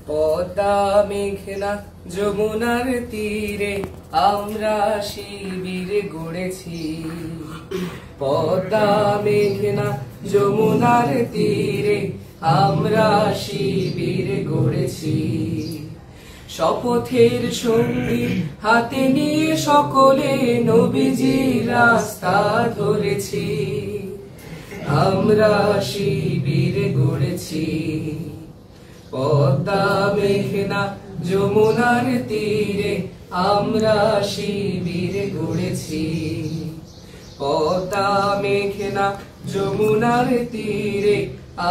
পদ্মা মেঘনা যমুনার তীরে আমরা শিবির গড়েছি। পদ্মা মেঘনা যমুনার তীরে আমরা শিবির গড়েছি। শপথের সঙ্গী হাতে নিয়ে সকলে নবীজির রাস্তা ধরেছি। আমরা শিবির গড়েছি। পদ্মা মেঘনা যমুনার তীরে আমরা শিবির গড়েছি। পদ্মা মেঘনা যমুনার তীরে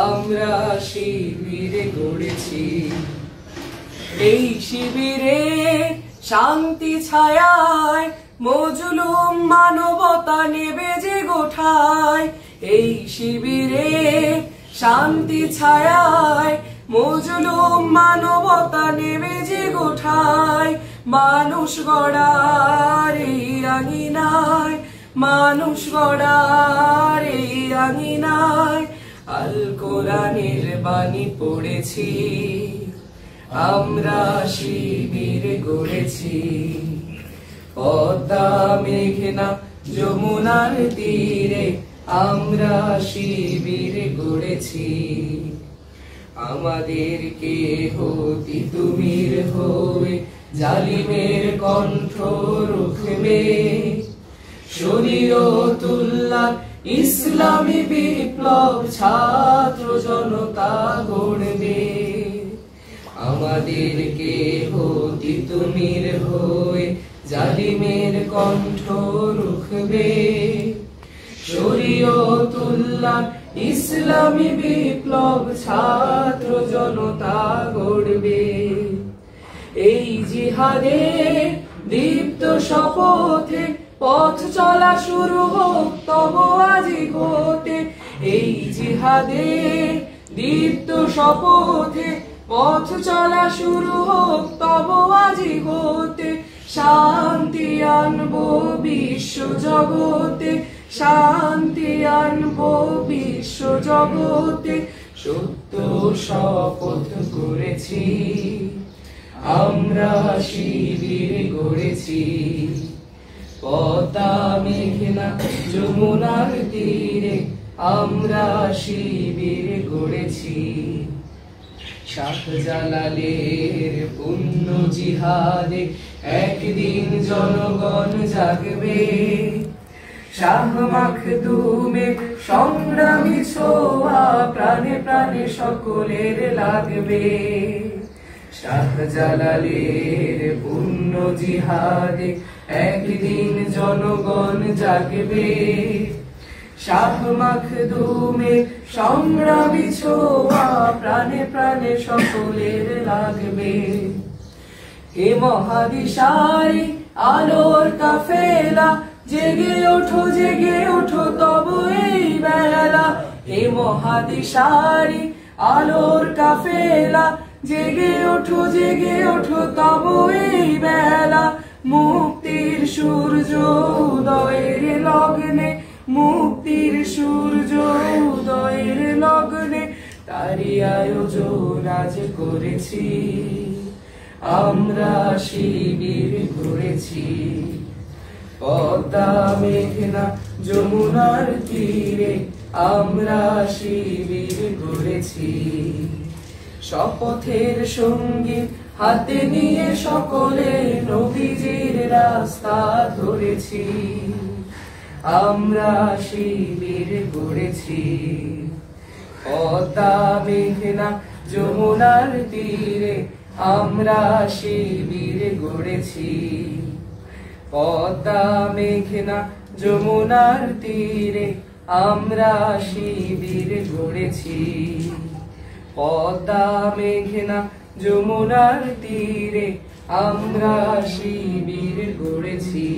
আমরা শিবির গড়েছি। এই শিবিরে শান্তি ছায়ায় মজলুম মানবতা নেবে যে গোঠায়। এই শিবিরে শান্তি ছায়ায় মজলুম মানবতা নেবে যে গোঠায়। মানুষ গড়ার এই আঙিনায়, মানুষ গড়ার এই আঙিনায় আল কোরআনের বাণী পড়েছি। আমরা শিবির গড়েছি। পদ্মা মেঘনা যমুনার তীরে আমরা শিবির গড়েছি। আমাদেরকে হতি তুমির হয়ে জালিমের কণ্ঠ রুখবে। শরীয়তুল্লাহ ইসলামী বিপ্লব ছাত্র জনতা গড়বে। আমাদেরকে হতি তুমির হয়ে জালিমের কণ্ঠ রুখবে। শরীয়তুল্লাহ ইসলামী বিপ্লব ছাত্র জনতা গড়বে। এই জিহাদে দীপ্ত শপথে পথ চলা শুরু হোক তব আজি হতে। এই জিহাদে দীপ্ত শপথে পথ চলা শুরু হোক তব আজি হতে। শান্তি আনবো বিশ্ব জগতে, শান্তি আনবো বিশ্ব জগতে। সত্য শপথ করেছি। আমরা শিবির গড়েছি। পদ্মা মেঘনা যমুনার তীরে আমরা শিবির গড়েছি। শাহজালালের পুণ্য জিহাদে একদিন জনগণ জাগবে। শাহ মাখদুমের সংগ্রামী ছোঁয়া প্রাণে প্রাণে সকলের লাগবে। শাহজালালের পুণ্য জিহাদে একদিন জনগণ জাগবে। শাহ মাখদুমের সংগ্রামী ছোঁয়া প্রাণে প্রাণে সকলের লাগবে। হে মহাদিশারি আলোর কাফেলা জেগে ওঠো, জেগে ওঠো তব এই বেলা। হে মহাদিশারি আলোর কাফেলা জেগে ওঠো, জেগে ওঠো তব এই বেলা। মুক্তির সূর্য উদয়ের লগ্নে, মুক্তির সূর্য উদয়ের লগ্নে তারি আয়োজন আজ করেছি। আমরা শিবির গড়েছি। পদ্মা মেঘনা যমুনার তীরে আমরা শিবির গড়েছি। শপথের সঙ্গী হাতে নিয়ে সকলে নবীজির রাস্তা ধরেছি। আমরা শিবির গড়েছি। পদ্মা মেঘনা যমুনার তীরে আমরা শিবির গড়েছি। পদ্মা মেঘনা যমুনার তীরে আমরা শিবির গড়েছি। পদ্মা মেঘনা যমুনার তীরে আমরা শিবির গড়েছি।